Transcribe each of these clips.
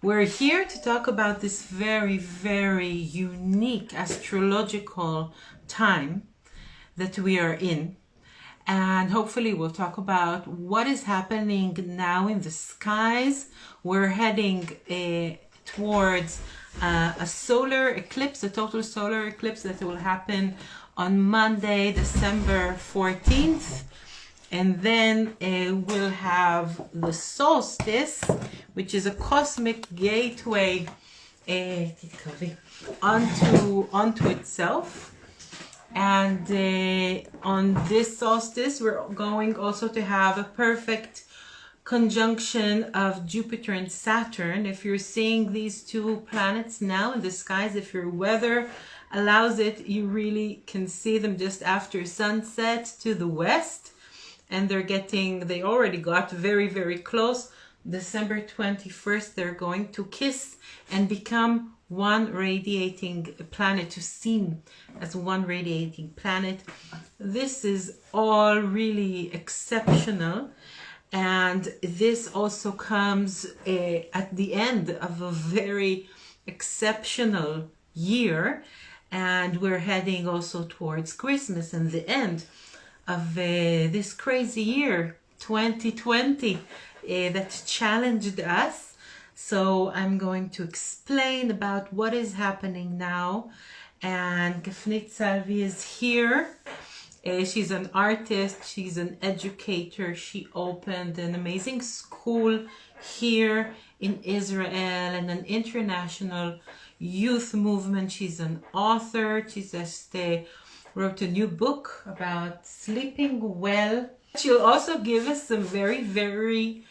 We're here to talk about this very, very unique astrological time that we are in. And hopefully we'll talk about what is happening now in the skies. We're heading towards a solar eclipse, a total solar eclipse that will happen on Monday, December 14th. And then we'll have the solstice, which is a cosmic gateway onto itself. And on this solstice, we're going also to have a perfect conjunction of Jupiter and Saturn. If you're seeing these two planets now in the skies, if your weather allows it, you really can see them just after sunset to the west. And they already got very, very close. December 21st, they're going to kiss and become one radiating planet, to seem as one radiating planet. This is all really exceptional. And this also comes at the end of a very exceptional year. And we're heading also towards Christmas and the end of this crazy year, 2020, that challenged us. So I'm going to explain about what is happening now. And Gafnit Salvi is here. She's an artist, she's an educator. She opened an amazing school here in Israel and an international youth movement. She's an author. She just wrote a new book about sleeping well. She'll also give us some very, very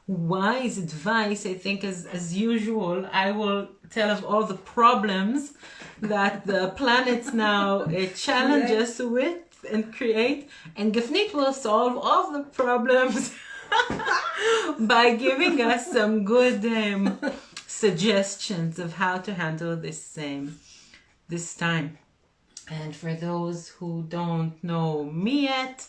wise advice. I think as usual, I will tell of all the problems that the planets now challenge us with and create. And Gafnit will solve all the problems by giving us some good suggestions of how to handle this time. And for those who don't know me yet,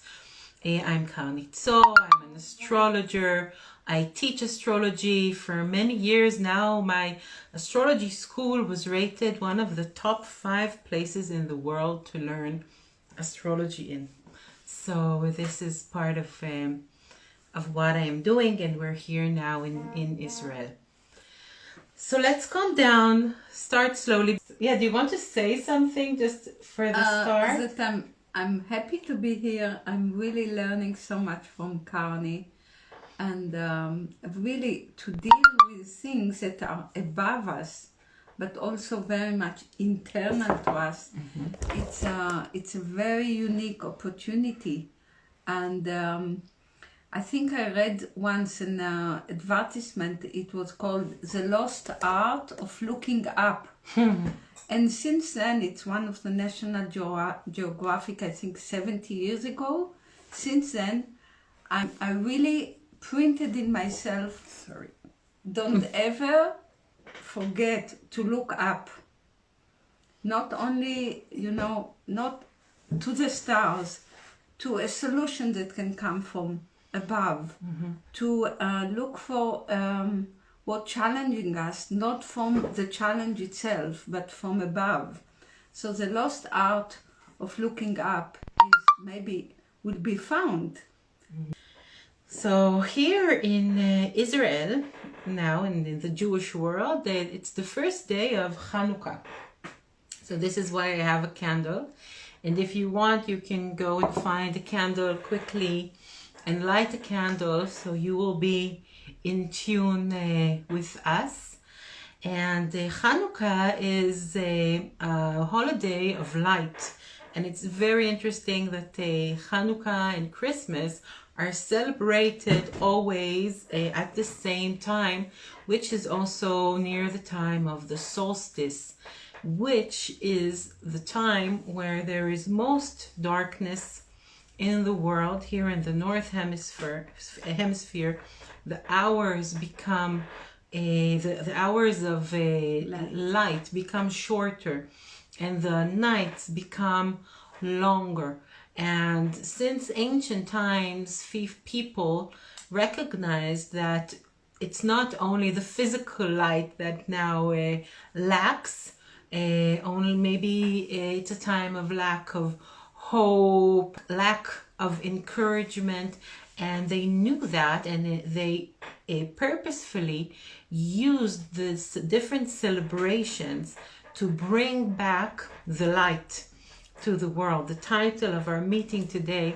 I'm Karni Zor. I'm an astrologer. I teach astrology for many years now. My astrology school was rated one of the top 5 places in the world to learn astrology in. So this is part of what I am doing, and we're here now in Israel. So let's calm down, start slowly. Yeah, do you want to say something just for the start? That I'm happy to be here. I'm really learning so much from Karni, and really to deal with things that are above us, but also very much internal to us. Mm-hmm. It's a very unique opportunity, and I think I read once an advertisement. It was called The Lost Art of Looking Up. And since then, it's one of the National Geographic, I think 70 years ago. Since then, I really printed in myself, don't ever forget to look up. Not only, not to the stars, to a solution that can come from above, mm-hmm. to look for what's challenging us, not from the challenge itself, but from above. So the lost art of looking up will be found. So here in Israel, now in the Jewish world, it's the first day of Hanukkah. So this is why I have a candle. And if you want, you can go and find a candle quickly and light a candle, so you will be in tune with us. And Hanukkah is a holiday of light, and it's very interesting that Hanukkah and Christmas are celebrated always at the same time, which is also near the time of the solstice, which is the time where there is most darkness in the world. Here in the North Hemisphere, the hours become the hours of light become shorter, and the nights become longer. And since ancient times, people recognized that it's not only the physical light that now lacks, only maybe it's a time of lack of hope, lack of encouragement, and they knew that, and they purposefully used this different celebrations to bring back the light to the world. The title of our meeting today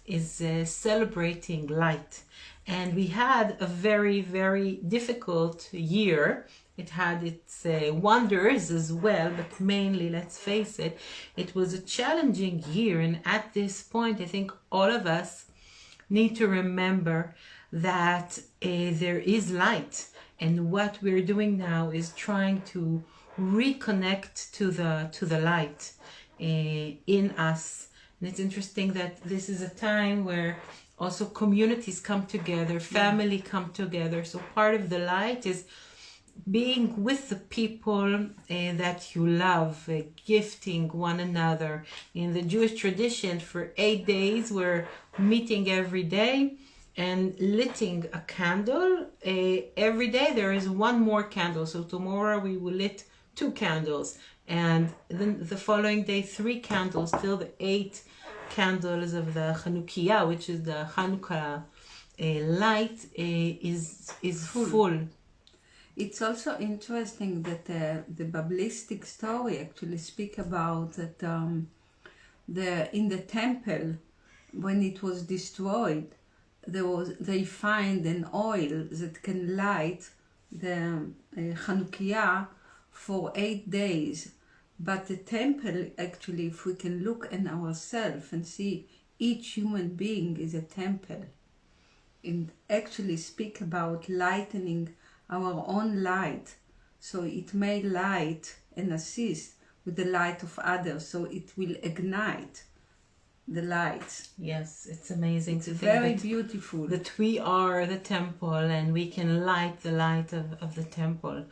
is Celebrating Light. And we had a very, very difficult year. It had its wonders as well, but mainly, let's face it, it was a challenging year. And at this point, I think all of us need to remember that there is light. And what we're doing now is trying to reconnect to the light in us. And it's interesting that this is a time where also communities come together, family come together. So part of the light is being with the people that you love, gifting one another. In the Jewish tradition, for 8 days, we're meeting every day and lighting a candle. Every day there is one more candle. So tomorrow we will lit 2 candles. And then the following day, 3 candles, till the 8 candles of the Chanukiah, which is the Hanukkah light, is full. It's also interesting that the Biblical story actually speak about that in the temple, when it was destroyed, they find an oil that can light the Chanukiah for 8 days. But the temple, actually, if we can look in ourselves and see each human being is a temple, and actually speak about lightening our own light, so it may light and assist with the light of others, so it will ignite the light. Yes, it's amazing to think very that, beautiful. That we are the temple and we can light the light of the temple.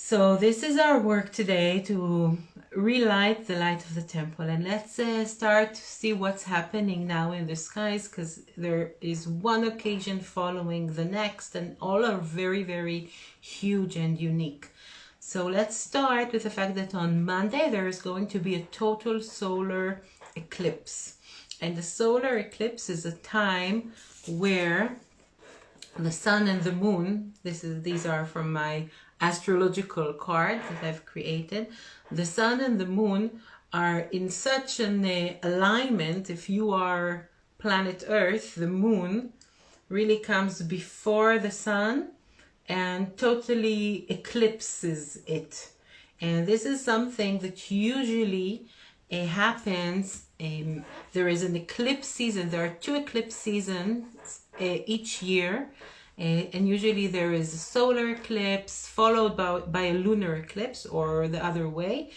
So this is our work today, to relight the light of the temple. And let's start to see what's happening now in the skies, because there is one occasion following the next, and all are very, very huge and unique. So let's start with the fact that on Monday there is going to be a total solar eclipse. And the solar eclipse is a time where the sun and the moon, these are from my astrological card that I've created. The sun and the moon are in such an alignment. If you are planet Earth, the moon really comes before the sun and totally eclipses it. And this is something that usually happens. There is an eclipse season. There are 2 eclipse seasons each year. And usually there is a solar eclipse followed by a lunar eclipse, or the other way,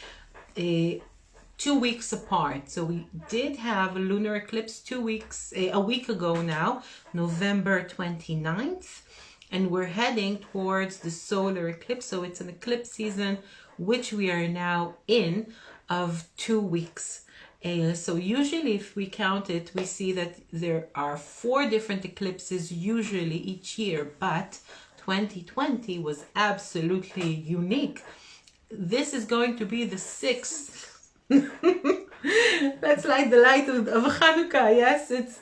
2 weeks apart. So we did have a lunar eclipse a week ago now, November 29th, and we're heading towards the solar eclipse. So it's an eclipse season, which we are now in, of 2 weeks. So usually if we count it, we see that there are 4 different eclipses usually each year, but 2020 was absolutely unique. This is going to be the 6th. That's like the light of Hanukkah, yes? It's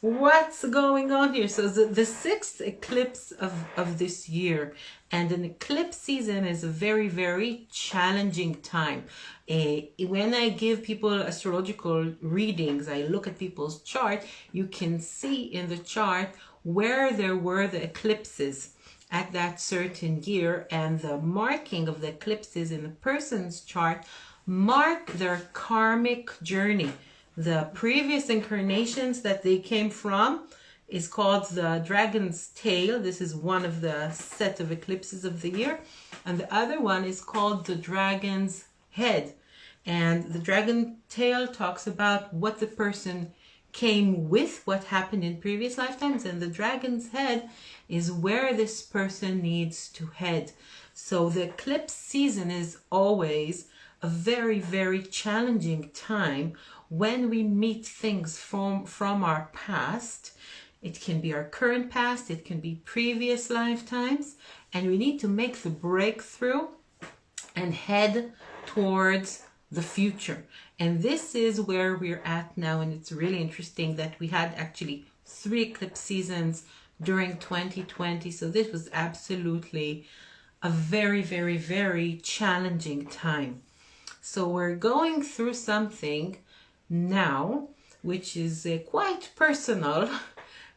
what's going on here. So the 6th eclipse of this year, and an eclipse season is a very, very challenging time. When I give people astrological readings, I look at people's chart, you can see in the chart where there were the eclipses at that certain year, and the marking of the eclipses in the person's chart mark their karmic journey. The previous incarnations that they came from is called the dragon's tail. This is one of the set of eclipses of the year. And the other one is called the dragon's head. And the dragon tail talks about what the person came with, what happened in previous lifetimes. And the dragon's head is where this person needs to head. So the eclipse season is always a very, very challenging time when we meet things from our past. it can be our current past, it can be previous lifetimes, and we need to make the breakthrough and head towards the future. And this is where we're at now, and it's really interesting that we had actually 3 eclipse seasons during 2020, so this was absolutely a very, very, very challenging time. So we're going through something now which is quite personal.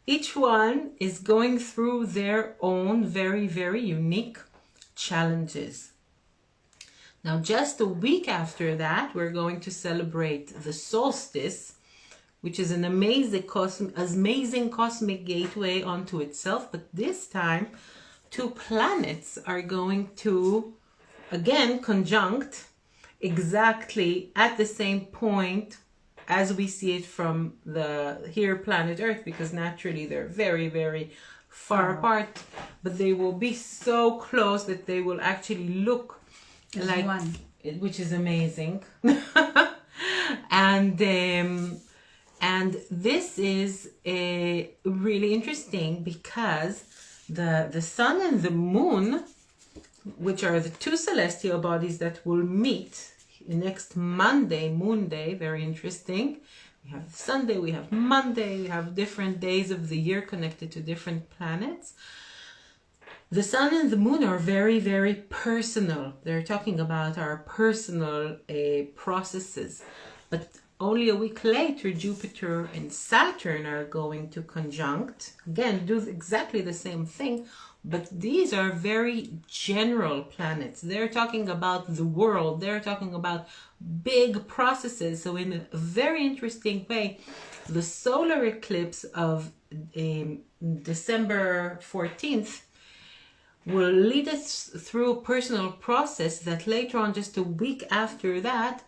Each one is going through their own very, very unique challenges. Now, just a week after that, we're going to celebrate the solstice, which is an amazing cosmic gateway onto itself. But this time, 2 planets are going to, again, conjunct exactly at the same point as we see it from the planet Earth, because naturally they're very, very far apart. But they will be so close that they will actually look like one, which is amazing. And this is really interesting because the sun and the moon, which are the 2 celestial bodies that will meet next Monday, Moon Day, very interesting. We have Sunday, we have Monday, we have different days of the year connected to different planets. The sun and the moon are very, very personal. They're talking about our personal processes. But only a week later, Jupiter and Saturn are going to conjunct. Again, do exactly the same thing, but these are very general planets. They're talking about the world. They're talking about big processes. So in a very interesting way, the solar eclipse of December 14th will lead us through a personal process that later on, just a week after that,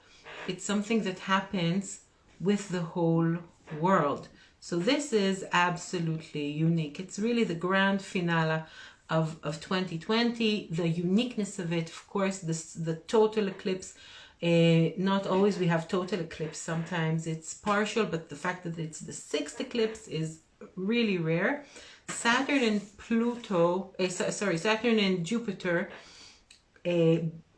it's something that happens with the whole world. So this is absolutely unique. It's really the grand finale of 2020. The uniqueness of it, of course, the total eclipse. Not always we have total eclipse. Sometimes it's partial, but the fact that it's the 6th eclipse is really rare. Saturn and Saturn and Jupiter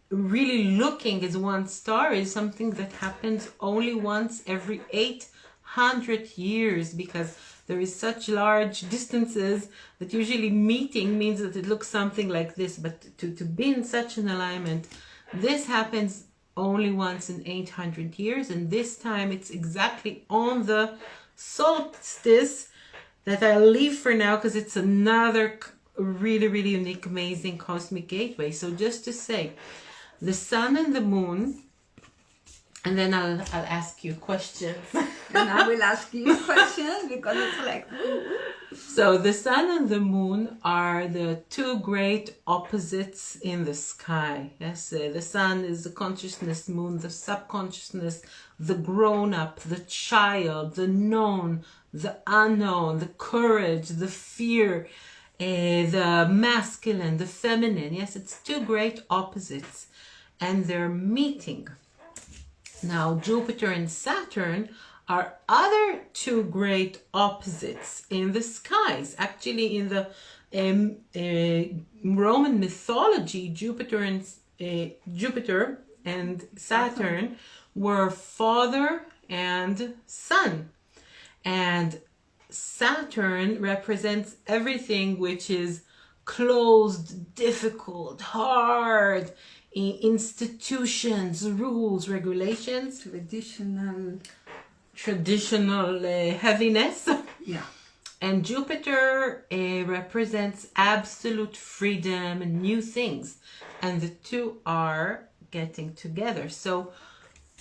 really looking as one star is something that happens only once every 800 years, because there is such large distances that usually meeting means that it looks something like this. But to be in such an alignment, this happens only once in 800 years. And this time it's exactly on the solstice that I'll leave for now, because it's another really, really unique, amazing cosmic gateway. So just to say, the sun and the moon, and then I'll ask you questions. And I will ask you questions because it's like... So the sun and the moon are the 2 great opposites in the sky. Yes, the sun is the consciousness, moon, the subconsciousness, the grown-up, the child, the known, the unknown, the courage, the fear, the masculine, the feminine. Yes, it's 2 great opposites, and they're meeting. Now, Jupiter and Saturn are other 2 great opposites in the skies. Actually, in the Roman mythology, Jupiter and Saturn were father and son. And Saturn represents everything which is closed, difficult, hard, institutions, rules, regulations, traditional heaviness. Yeah. And Jupiter represents absolute freedom and new things, and the 2 are getting together. So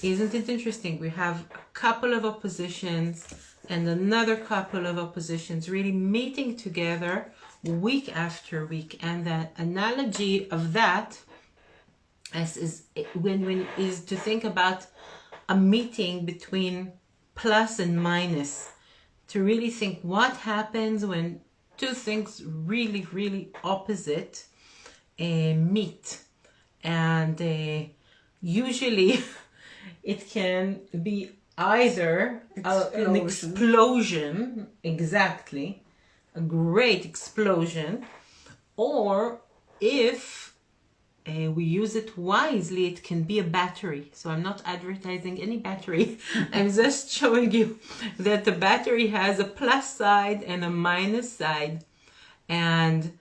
isn't it interesting? We have a couple of oppositions and another couple of oppositions really meeting together week after week. And the analogy of that is to think about a meeting between plus and minus, to really think what happens when 2 things really, really opposite meet. And usually it can be either an explosion, exactly, a great explosion, or if we use it wisely, it can be a battery. So I'm not advertising any battery. I'm just showing you that the battery has a plus side and a minus side. And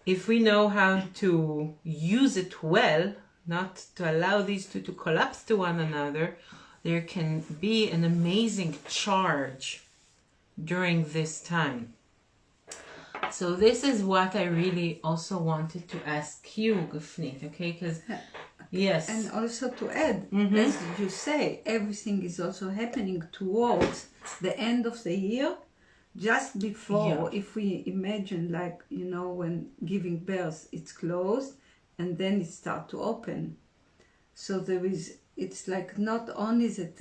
if we know how to use it well, not to allow these two to collapse to one another, there can be an amazing charge during this time. So this is what I really also wanted to ask you, Gafnit, okay? Because, yes. And also to add, as you say, everything is also happening towards the end of the year, just before, if we imagine, like, you know, when giving birth, it's closed, and then it starts to open. So there is, it's like not only that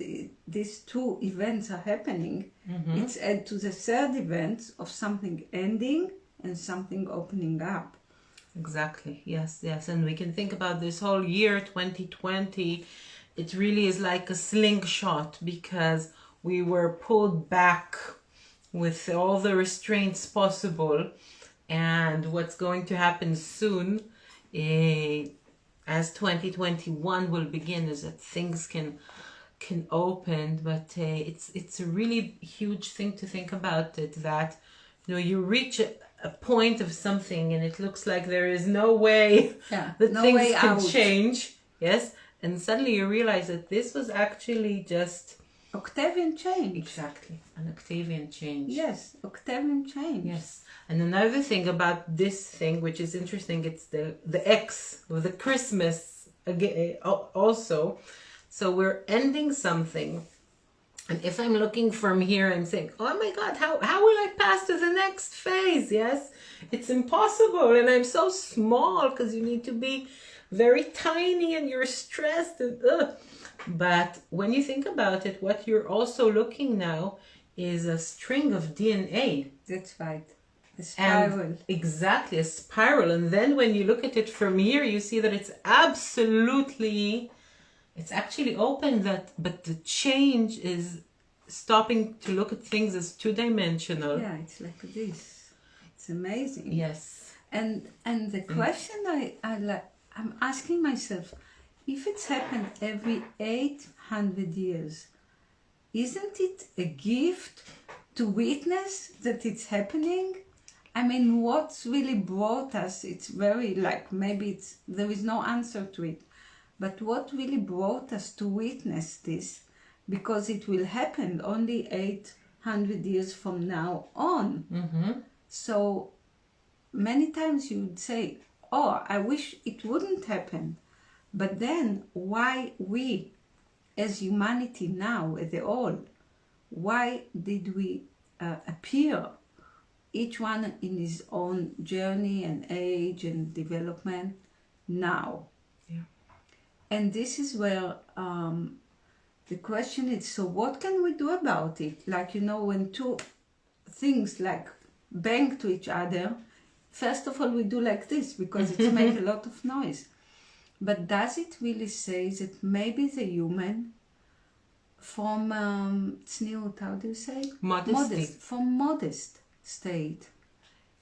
these two events are happening, it's add to the third event of something ending and something opening up. Exactly. Yes, yes. And we can think about this whole year, 2020. It really is like a slingshot because we were pulled back with all the restraints possible. And what's going to happen soon, as 2021 will begin, is that things can open. But it's a really huge thing to think about it, that you reach a point of something and it looks like there is no way that no things way can out. change. Yes. And suddenly you realize that this was actually just Octavian change. Exactly. An Octavian change. Yes, Octavian change. Yes. And another thing about this thing, which is interesting, it's the X, or the Christmas also. So we're ending something. And if I'm looking from here, I'm saying, oh my God, how will I pass to the next phase? Yes, it's impossible. And I'm so small because you need to be very tiny and you're stressed. And, But when you think about it, what you're also looking now is a string of DNA. That's right. A spiral. And exactly, a spiral. And then when you look at it from here, you see that it's absolutely... It's actually open, but the change is stopping to look at things as two-dimensional. Yeah, it's like this. It's amazing. Yes. And the question I'm asking myself, if it's happened every 800 years, isn't it a gift to witness that it's happening? I mean, what's really brought us, it's very like, maybe there is no answer to it. But what really brought us to witness this, because it will happen only 800 years from now on. So many times you would say, oh, I wish it wouldn't happen. But then why we, as humanity now, as the all, why did we appear, each one in his own journey and age and development now? And this is where the question is, so what can we do about it? Like, when two things like bang to each other, first of all, we do like this because it makes a lot of noise. But does it really say that maybe the human from tzniut, how do you say? From modest state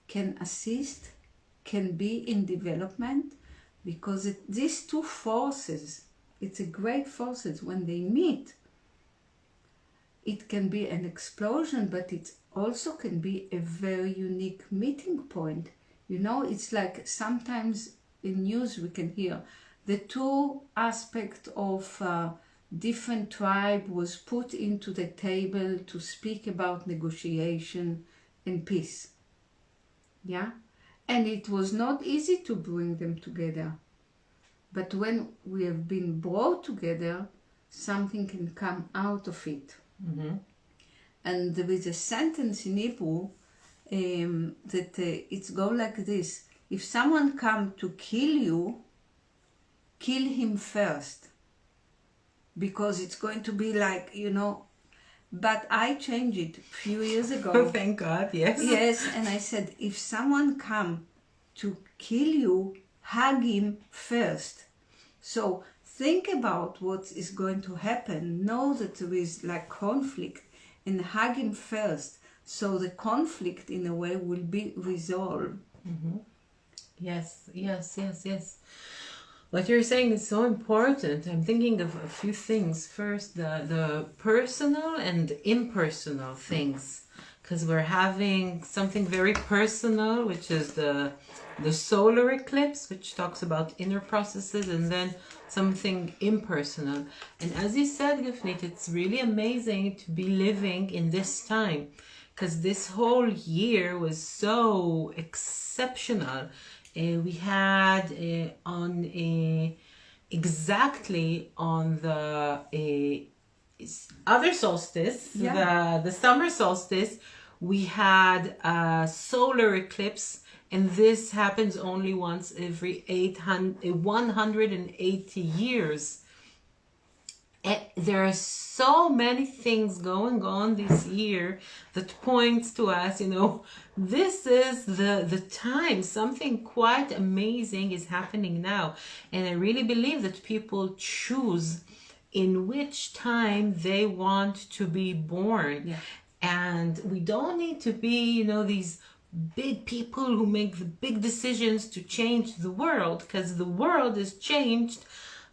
can assist, can be in development? Because these two forces, it's a great forces, when they meet, it can be an explosion, but it also can be a very unique meeting point. It's like sometimes in news we can hear the two aspects of different tribe was put into the table to speak about negotiation and peace. Yeah? And it was not easy to bring them together. But when we have been brought together, something can come out of it. And there is a sentence in Hebrew that it's go like this. If someone come to kill you, kill him first. Because it's going to be like, But I changed it a few years ago. Oh, thank God, yes. Yes, and I said, if someone come to kill you, hug him first. So think about what is going to happen. Know that there is like conflict and hug him first. So the conflict in a way will be resolved. Yes, yes, yes, yes. What you're saying is so important. I'm thinking of a few things. First, the personal and impersonal things, because we're having something very personal, which is the solar eclipse, which talks about inner processes, and then something impersonal. And as you said, Gafnit, it's really amazing to be living in this time, because this whole year was so exceptional. We had exactly on the other solstice, the summer solstice, we had a solar eclipse, and this happens only once every 180 years. And there are so many things going on this year that points to us, this is the time. Something quite amazing is happening now. And I really believe that people choose in which time they want to be born. Yeah. And we don't need to be, these big people who make the big decisions to change the world, because the world is changed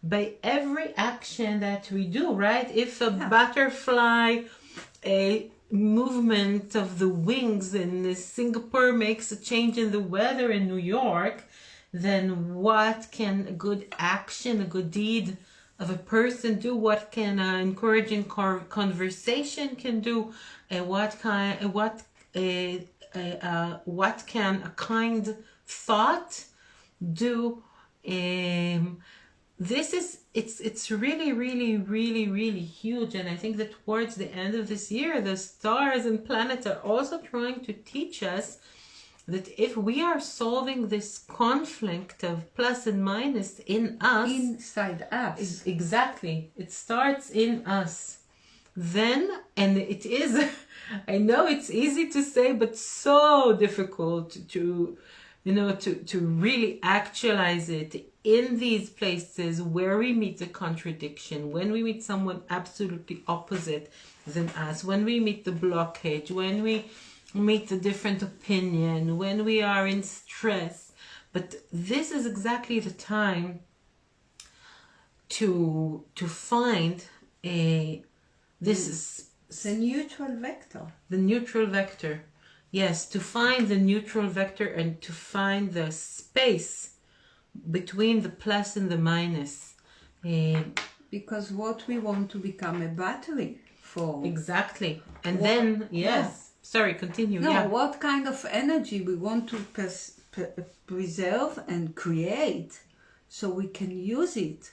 by every action that we do, right? If a butterfly, a movement of the wings in Singapore makes a change in the weather in New York, then what can a good action, a good deed of a person do? What can encouraging conversation can do? What can a kind thought do? It's really, really, really, really huge. And I think that towards the end of this year, the stars and planets are also trying to teach us that if we are solving this conflict of plus and minus in us, Inside us. Exactly, it starts in us. Then, and it is, I know it's easy to say, but so difficult to really actualize it in these places where we meet the contradiction, when we meet someone absolutely opposite than us, when we meet the blockage, when we meet the different opinion, when we are in stress. But this is exactly the time to find the neutral vector. The neutral vector. Yes, to find the neutral vector and to find the space between the plus and the minus. Because what we want to become a battery for. Exactly. And then, yes. Yeah. Sorry, continue. No, what kind of energy we want to preserve and create so we can use it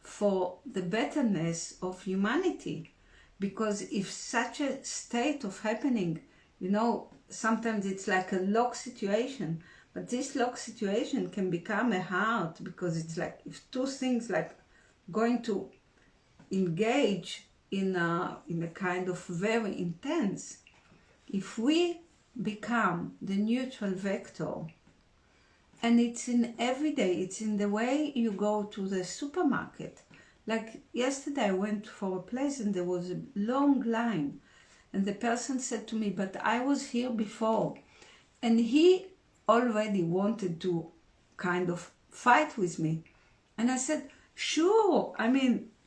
for the betterness of humanity. Because if such a state of happening, sometimes it's like a lock situation, but this lock situation can become a heart, because it's like if two things like going to engage in a kind of very intense. If we become the neutral vector, and it's in every day, it's in the way you go to the supermarket. Like yesterday I went for a place and there was a long line, and the person said to me, but I was here before. And he already wanted to kind of fight with me. And I said, sure,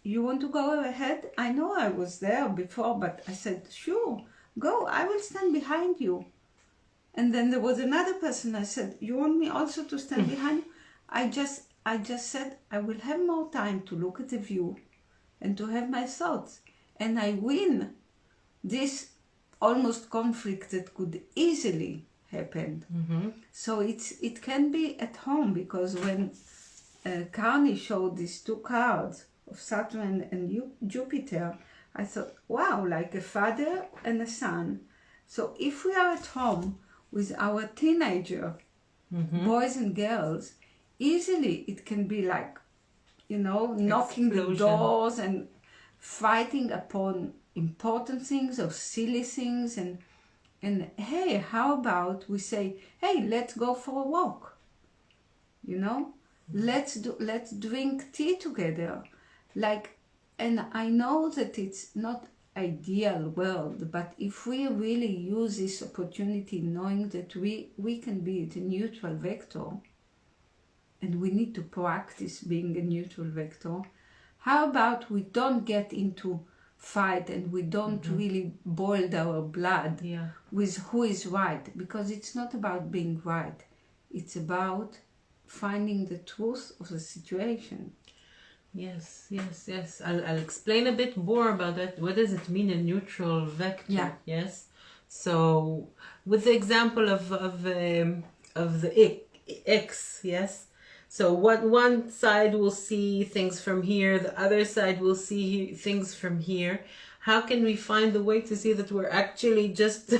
you want to go ahead? I know I was there before, but I said, sure, go, I will stand behind you. And then there was another person. I said, you want me also to stand behind you? I just said, I will have more time to look at the view and to have my thoughts. And I win this almost conflict that could easily happen. Mm-hmm. So it can be at home, because when Karni showed these two cards of Saturn and Jupiter, I thought, wow, like a father and a son. So if we are at home with our teenager, boys and girls, easily it can be like, knocking the doors and fighting upon important things or silly things. And hey, how about we say, hey, let's go for a walk, let's drink tea together. And I know that it's not ideal world, but if we really use this opportunity knowing that we can be the neutral vector, and we need to practice being a neutral vector, how about we don't get into fight and we don't really boil our blood with who is right, because it's not about being right, it's about finding the truth of the situation. Yes. I'll explain a bit more about that. What does it mean, a neutral vector? Yeah. Yes. So, with the example of the X, yes. So, one side will see things from here, the other side will see things from here. How can we find the way to see that we're actually just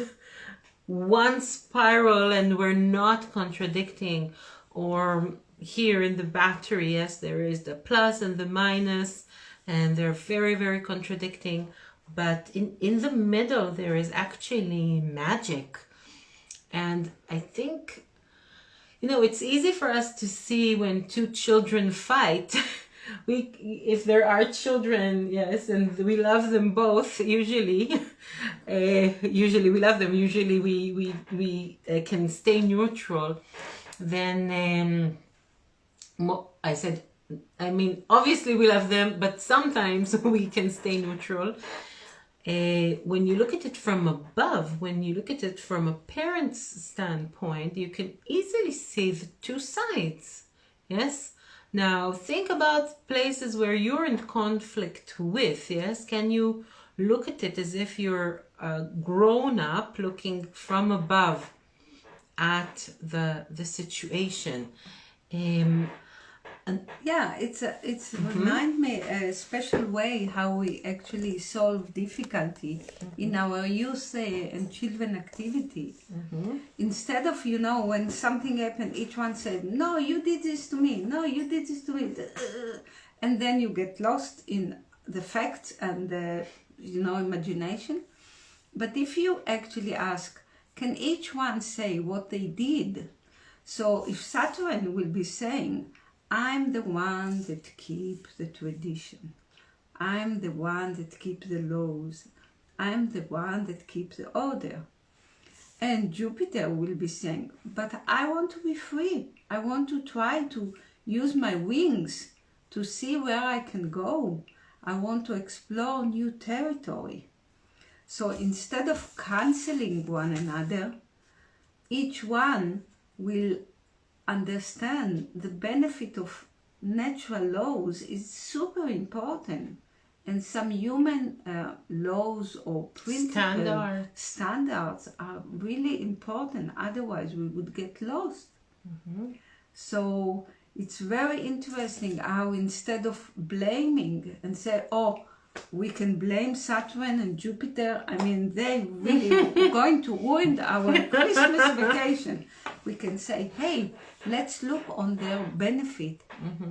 one spiral and we're not contradicting? Or here in the battery, yes, there is the plus and the minus, and they're very, very contradicting. But in the middle, there is actually magic. And I think, it's easy for us to see when two children fight. If there are children, yes, and we love them both, usually we love them, usually we can stay neutral. Then obviously we love them, but sometimes we can stay neutral. When you look at it from above, when you look at it from a parent's standpoint, you can easily see the two sides. Yes? Now, think about places where you're in conflict with. Yes? Can you look at it as if you're grown up looking from above at the situation? It's remind me a special way how we actually solve difficulty in our youth and children activity. Instead of, when something happened, each one said, no, you did this to me, no, you did this to me, and then you get lost in the facts and the imagination. But if you actually ask, can each one say what they did? So if Saturn will be saying, I'm the one that keep the tradition, I'm the one that keep the laws, I'm the one that keep the order. And Jupiter will be saying, but I want to be free, I want to try to use my wings to see where I can go, I want to explore new territory. So instead of canceling one another, each one will understand the benefit of natural laws is super important, and some human laws or principles, standards are really important, otherwise we would get lost. So it's very interesting how instead of blaming and say, we can blame Saturn and Jupiter, they really going to ruin our Christmas vacation. We can say, hey, let's look on their benefit,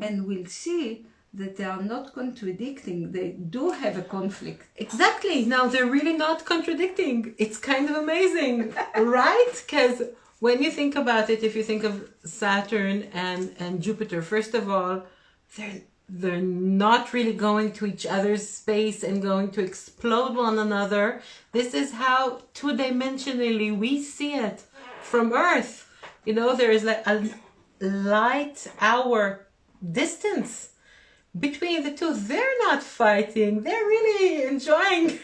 and we'll see that they are not contradicting. They do have a conflict. Exactly. Now they're really not contradicting. It's kind of amazing, right? Because when you think about it, if you think of Saturn and Jupiter, first of all, they're not really going to each other's space and going to explode one another. This is how two-dimensionally we see it from Earth. There is like a light hour distance between the two. They're not fighting. They're really enjoying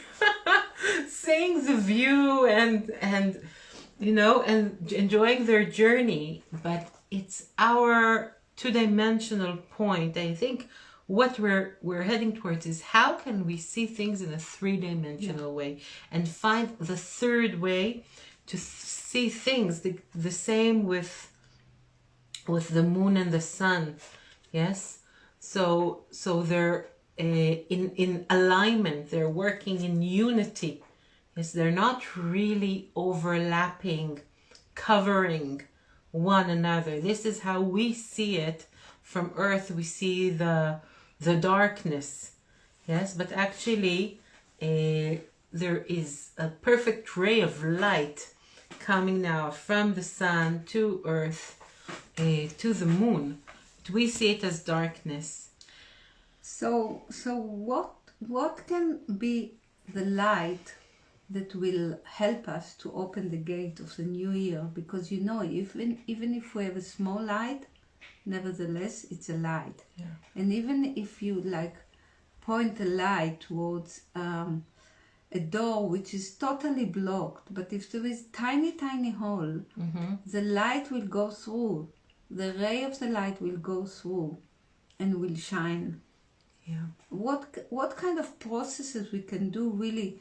seeing the view and enjoying their journey. But it's our two-dimensional point. I think what we're heading towards is how can we see things in a three-dimensional way and find the third way to see things the same with the moon and the sun. Yes, so they're in alignment, they're working in unity. Yes, they're not really overlapping, covering one another. This is how we see it from Earth. We see the darkness, yes, but actually there is a perfect ray of light coming now from the sun to Earth, to the moon. We see it as darkness. So what can be the light that will help us to open the gate of the new year, because you know, even if we have a small light, nevertheless it's a light. Yeah. And even if you like point a light towards a door which is totally blocked, but if there is tiny hole, the light will go through, the ray of the light will go through and will shine. Yeah. What kind of processes we can do, really,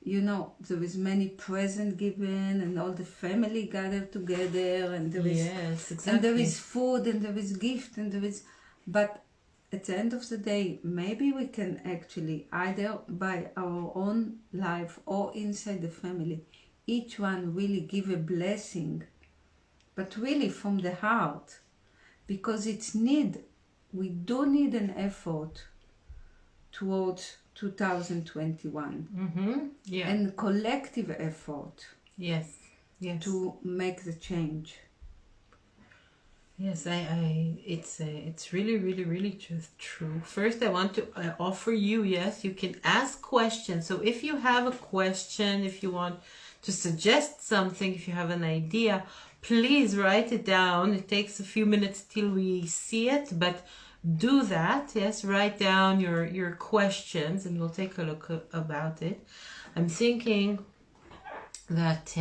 you know, there is many present given and all the family gathered together, and there is Yes, exactly. and there is food and there is gift and there is, but at the end of the day, maybe we can actually, either by our own life or inside the family, each one really give a blessing, but really from the heart, because we do need an effort towards 2021, Yeah. and collective effort Yes. Yes. to make the change. Yes, it's really just true. First, I want to offer you, yes, you can ask questions. So if you have a question, if you want to suggest something, if you have an idea, please write it down. It takes a few minutes till we see it, but do that. Yes, write down your questions and we'll take a look about it. I'm thinking that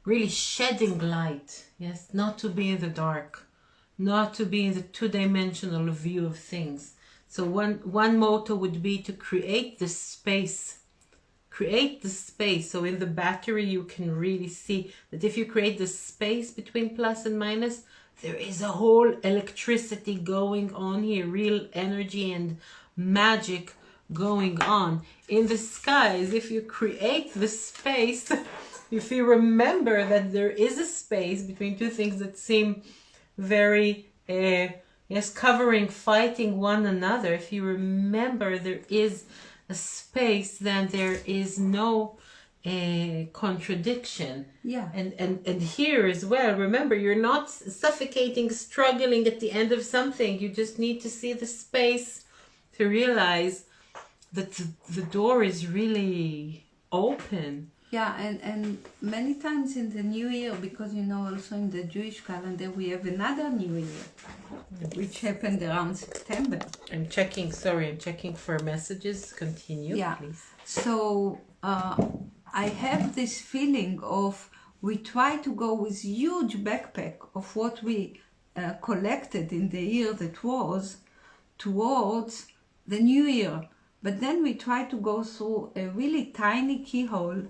really shedding light, yes, not to be in the dark, not to be in the two-dimensional view of things. So one motto would be to create the space. Create the space. So in the battery you can really see that if you create the space between plus and minus, there is a whole electricity going on here, real energy and magic going on. In the skies, if you create the space, if you remember that there is a space between two things that seem very, covering, fighting one another, if you remember there is a space, then there is no contradiction. Yeah. And here as well, remember, you're not suffocating, struggling at the end of something. You just need to see the space to realize that the door is really open. Yeah, and many times in the new year, because you know, also in the Jewish calendar we have another new year, which happened around September. I'm checking for messages. Continue, Yeah. please. So I have this feeling of, we try to go with huge backpack of what we collected in the year that was towards the new year, but then we try to go through a really tiny keyhole,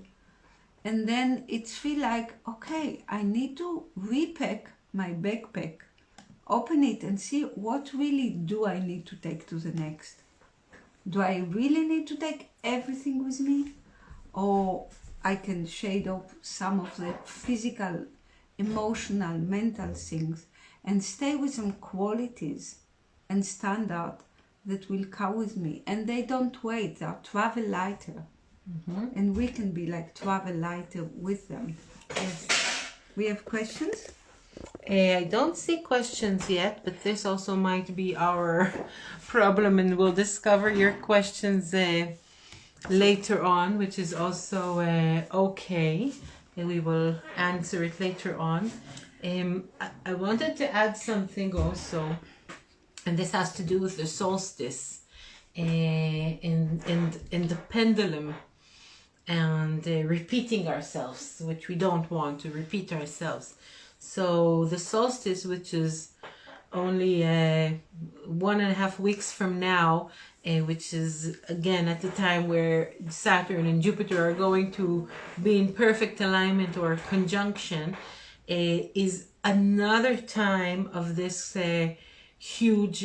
and then it's feel like, okay, I need to repack my backpack, open it and see what really do I need to take to the next. Do I really need to take everything with me? Or I can shade off some of the physical, emotional, mental things and stay with some qualities and standard that will come with me. And they don't wait, they'll travel lighter. And we can be like travel lighter with them. Yes. We have questions? I don't see questions yet, but this also might be our problem, and we'll discover your questions later on, which is also okay, and we will answer it later on. I wanted to add something also, and this has to do with the solstice and the pendulum, and repeating ourselves, which we don't want to repeat ourselves. So the solstice, which is only 1.5 weeks from now, which is again at the time where Saturn and Jupiter are going to be in perfect alignment or conjunction, is another time of this huge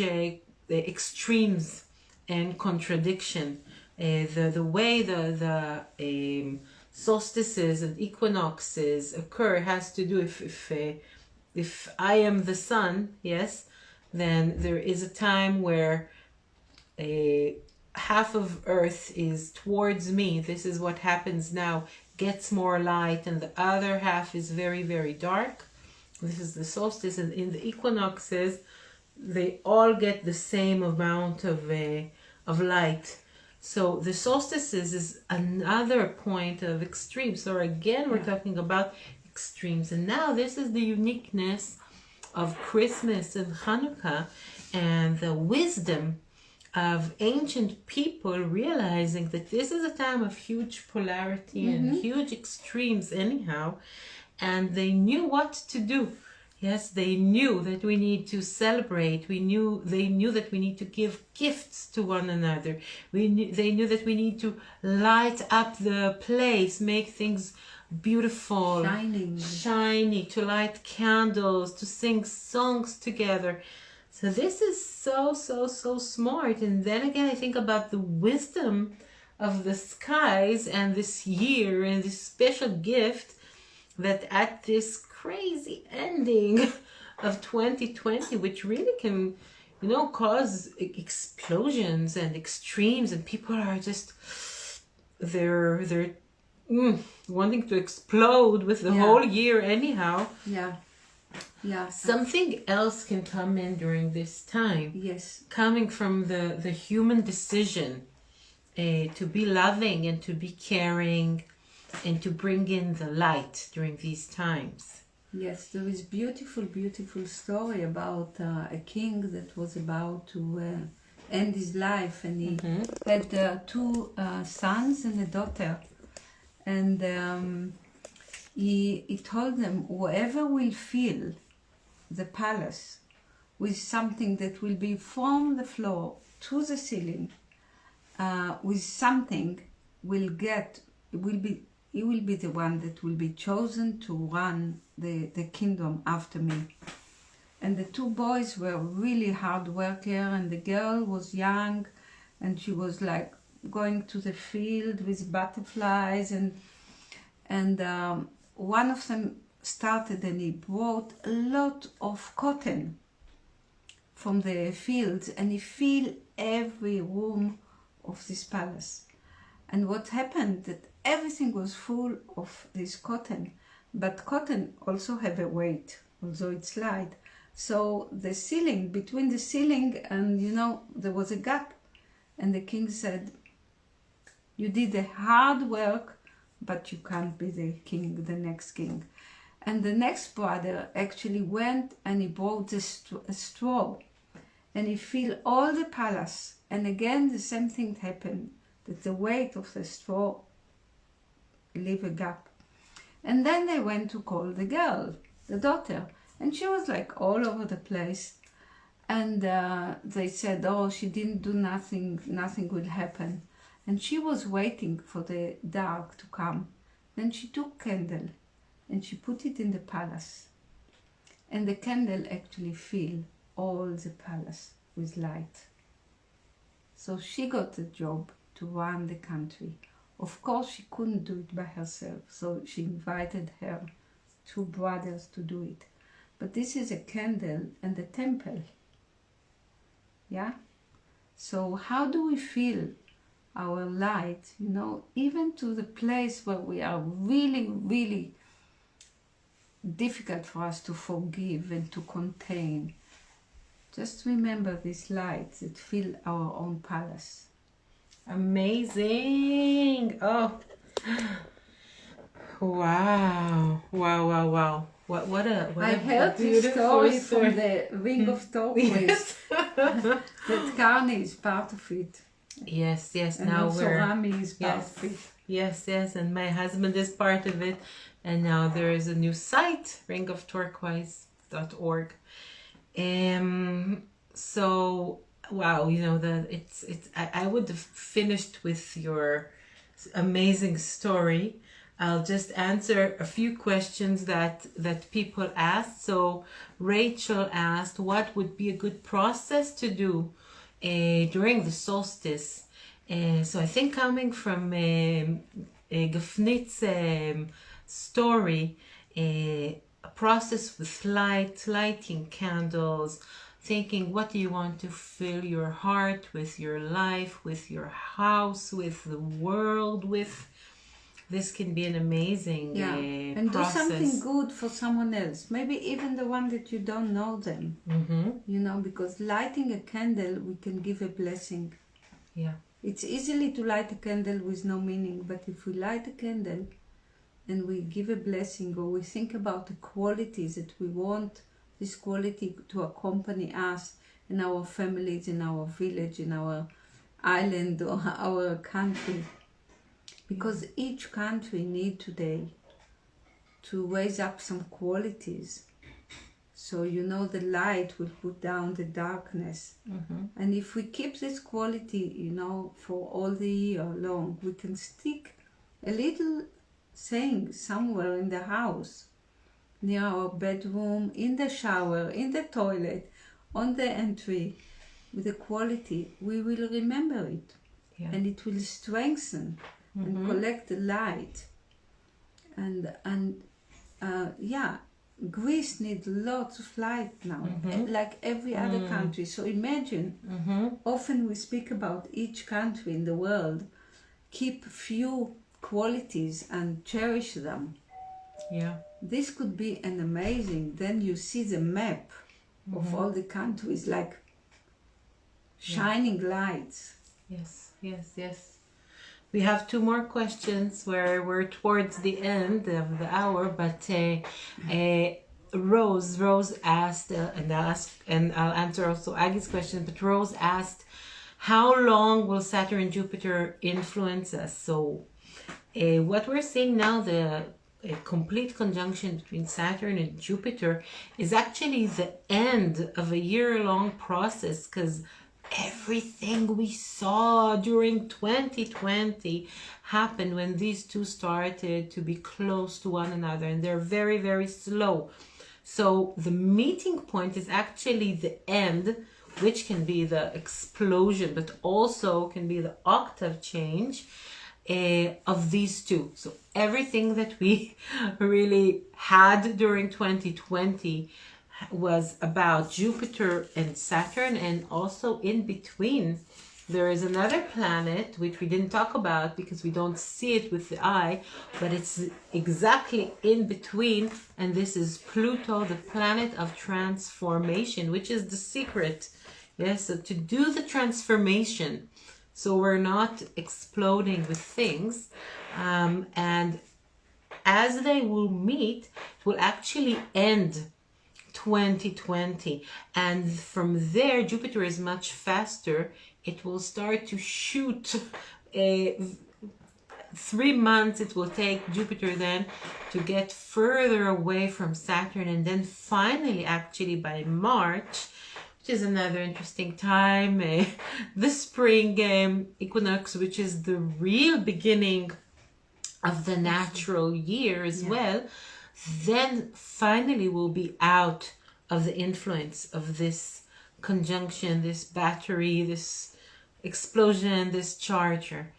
extremes and contradiction. The way the solstices and equinoxes occur has to do, if I am the sun, yes, then there is a time where half of Earth is towards me. This is what happens now, gets more light, and the other half is very, very dark. This is the solstice, and in the equinoxes, they all get the same amount of light. So the solstices is another point of extremes. So again, we're talking about extremes. And now this is the uniqueness of Christmas and Hanukkah and the wisdom of ancient people realizing that this is a time of huge polarity and huge extremes anyhow, and they knew what to do. Yes, they knew that we need to celebrate. They knew that we need to give gifts to one another. They knew that we need to light up the place, make things beautiful, shiny, to light candles, to sing songs together. So this is so smart. And then again, I think about the wisdom of the skies and this year and this special gift that at this crazy ending of 2020, which really can, cause explosions and extremes, and people are just, they're wanting to explode with the whole year anyhow. Something else can come in during this time. Yes. Coming from the human decision to be loving and to be caring and to bring in the light during these times. Yes, there is beautiful story about a king that was about to end his life, and he had two sons and a daughter, and he told them, whoever will fill the palace with something that will be from the floor to the ceiling, with something he will be the one that will be chosen to run the kingdom after me. And the two boys were really hard worker, and the girl was young, and she was like going to the field with butterflies, and one of them started, and he brought a lot of cotton from the fields, and he filled every room of this palace. And what happened, that everything was full of this cotton, but cotton also have a weight, although it's light. So the ceiling, between the ceiling and, there was a gap. And the king said, you did the hard work, but you can't be the king, the next king. And the next brother actually went and he brought a straw, and he filled all the palace. And again, the same thing happened, that the weight of the straw leave a gap. And then they went to call the girl, the daughter, and she was like all over the place. And they said, oh, she didn't do nothing will happen. And she was waiting for the dark to come. Then she took candle and she put it in the palace. And the candle actually filled all the palace with light. So she got the job to run the country. Of course, she couldn't do it by herself, so she invited her two brothers to do it. But this is a candle and a temple. Yeah? So how do we feel our light, even to the place where we are really difficult for us to forgive and to contain? Just remember this light that fill our own palace. Amazing. Oh, wow. What a I heard this story from the Ring of Turquoise. That Karni is part of it. Yes. And Now also Rami is part of it. Yes, and my husband is part of it. And now there is a new site, ringofturquoise.org. So wow, I would have finished with your amazing story. I'll just answer a few questions that people asked. So Rachel asked, what would be a good process to do during the solstice? So I think coming from Gafnit's story, a process with lighting candles, thinking, what do you want to fill your heart with, your life, with your house, with the world with? This can be an amazing and process. do something good for someone else, maybe even the one that you don't know them. Because lighting a candle, we can give a blessing. It's easily to light a candle with no meaning, but if we light a candle and we give a blessing, or we think about the qualities that we want this quality to accompany us in our families, in our village, in our island, or our country, because each country needs today to raise up some qualities. So the light will put down the darkness. And if we keep this quality, for all the year long, we can stick a little saying somewhere in the house, near our bedroom, in the shower, in the toilet, on the entry, with the quality. We will remember it. Yeah. And it will strengthen and collect the light. And Greece needs lots of light now, like every other country. So imagine, often we speak about each country in the world, keep few qualities and cherish them. Yeah. This could be an amazing, then you see the map of all the countries, like shining lights. Yes, yes, yes. We have 2 more questions where we're towards the end of the hour, but Rose asked, and I'll answer also Aggie's question, but Rose asked, how long will Saturn and Jupiter influence us? So what we're seeing now, the complete conjunction between Saturn and Jupiter, is actually the end of a year-long process, because everything we saw during 2020 happened when these two started to be close to one another, and they're very, very slow. So the meeting point is actually the end, which can be the explosion, but also can be the octave change of these two. So everything that we really had during 2020 was about Jupiter and Saturn, and also in between there is another planet which we didn't talk about because we don't see it with the eye, but it's exactly in between, and this is Pluto, the planet of transformation, which is the secret. Yes, so to do the transformation, so we're not exploding with things, and as they will meet, it will actually end 2020, and from there Jupiter is much faster. It will start to shoot 3 months it will take Jupiter then to get further away from Saturn, and then finally actually by March, which is another interesting time, the spring equinox, which is the real beginning of the natural year as well, then finally we'll be out of the influence of this conjunction, this battery, this explosion, this charger.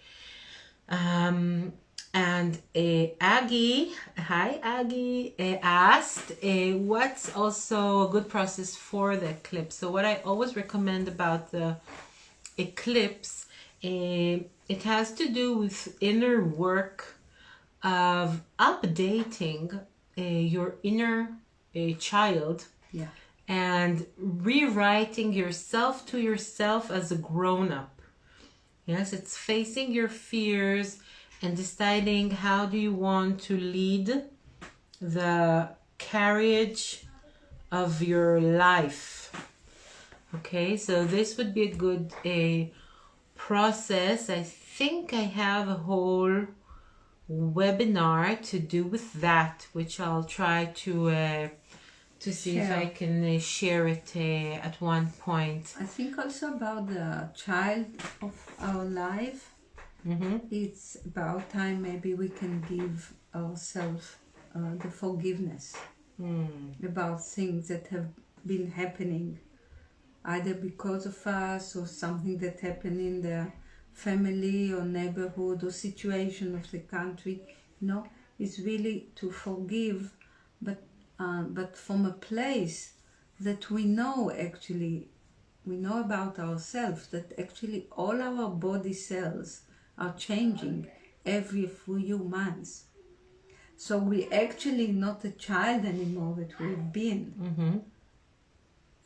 And Aggie, hi Aggie, asked what's also a good process for the eclipse. So what I always recommend about the eclipse, it has to do with inner work of updating your inner child, and rewriting yourself to yourself as a grown-up. Yes, it's facing your fears and deciding how do you want to lead the carriage of your life. Okay, so this would be a good process. I think I have a whole webinar to do with that, which I'll try to see if I can share it at one point. I think also about the child of our life. It's about time maybe we can give ourselves the forgiveness about things that have been happening, either because of us or something that happened in the family or neighborhood or situation of the country. It's really to forgive, but from a place that we know about ourselves, that actually all our body cells are changing every few months. So we actually not a child anymore that we've been.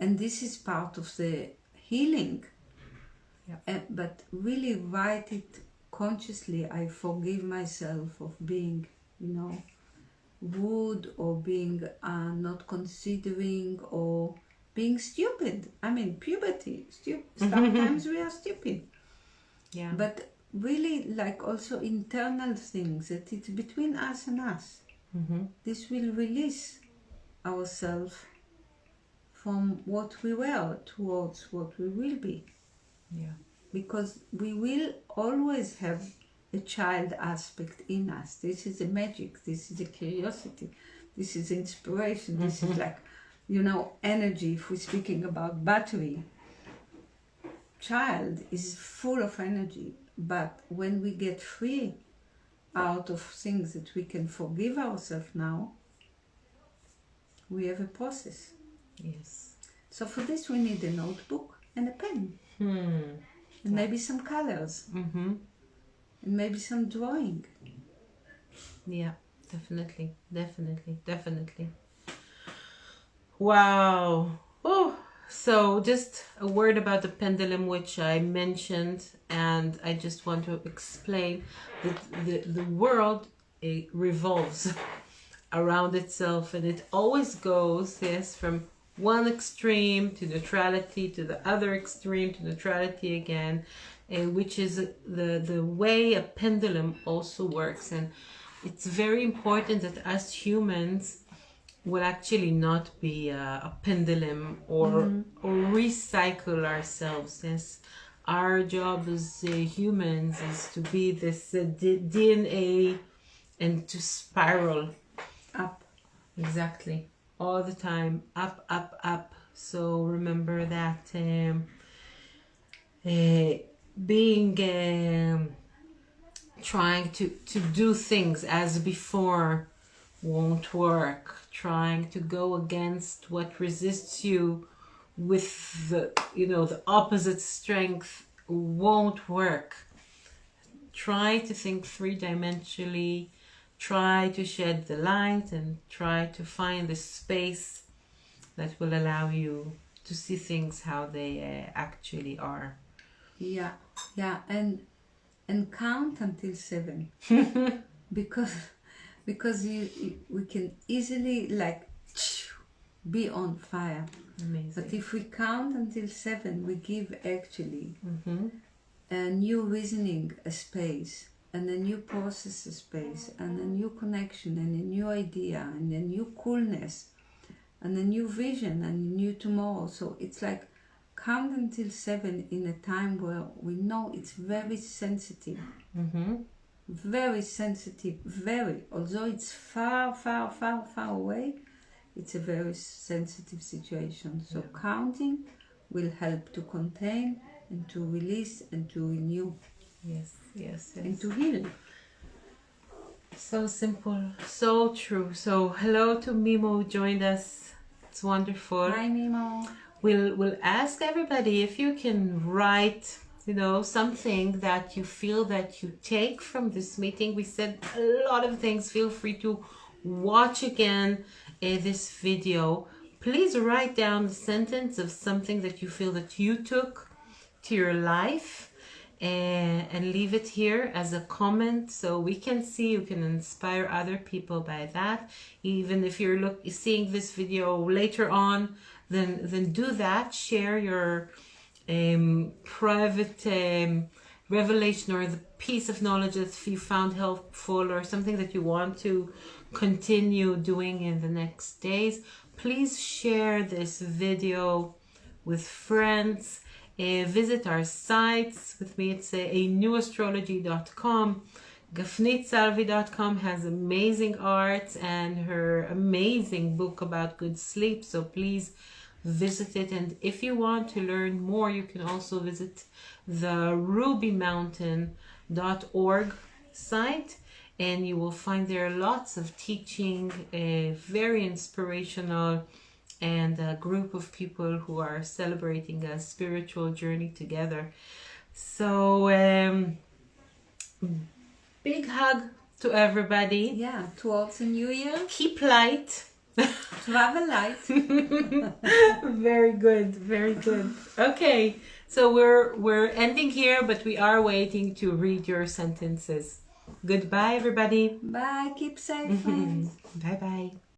And this is part of the healing. But really write it consciously. I forgive myself of being, rude or being not considering or being stupid. I mean, puberty. Sometimes we are stupid. Yeah. But really, like also internal things that it's between us and us. This will release ourselves from what we were towards what we will be. Yeah. Because we will always have a child aspect in us. This is the magic, this is the curiosity, this is inspiration, this is like, energy. If we're speaking about battery, child is full of energy, but when we get free out of things that we can forgive ourselves now, we have a process. Yes. So for this we need a notebook and a pen. And maybe some colors. And maybe some drawing. Yeah, definitely. Wow. Oh, so just a word about the pendulum, which I mentioned, and I just want to explain that the world, it revolves around itself, and it always goes, yes, from one extreme to neutrality to the other extreme to neutrality again, which is the way a pendulum also works. And it's very important that us humans will actually not be a pendulum or recycle ourselves. Yes, our job as humans is to be this DNA and to spiral Up. Exactly. All the time. Up, up, up. So remember that being trying to do things as before won't work. Trying to go against what resists you with the opposite strength won't work. Try to think three-dimensionally. Try to shed the light and try to find the space that will allow you to see things how they actually are. Yeah, and count until 7 because we can easily be on fire. Amazing. But if we count until 7, we give actually a new reasoning a space, and a new process a space, and a new connection, and a new idea, and a new coolness, and a new vision, and a new tomorrow. So it's like count until 7 in a time where we know it's very sensitive. Very sensitive, although it's far away, it's a very sensitive situation. So counting will help to contain and to release and to renew. Yes. And to heal. So simple, so true. So hello to Mimo who joined us. It's wonderful. Hi Mimo. We'll ask everybody if you can write, something that you feel that you take from this meeting. We said a lot of things. Feel free to watch again this video. Please write down the sentence of something that you feel that you took to your life. And leave it here as a comment so we can see, you can inspire other people by that. Even if you're seeing this video later on, then do that. Share your private revelation or the piece of knowledge that you found helpful or something that you want to continue doing in the next days. Please share this video with friends. Visit our sites. With me, it's anewastrology.com. Gafnitsalvi.com has amazing art and her amazing book about good sleep. So please visit it. And if you want to learn more, you can also visit the rubymountain.org site. And you will find there lots of teaching, very inspirational, and a group of people who are celebrating a spiritual journey together. So big hug to everybody. Yeah, towards the new year. Keep light. Travel light. Very good. Okay. So we're ending here, but we are waiting to read your sentences. Goodbye, everybody. Bye. Keep safe, friends. Bye bye.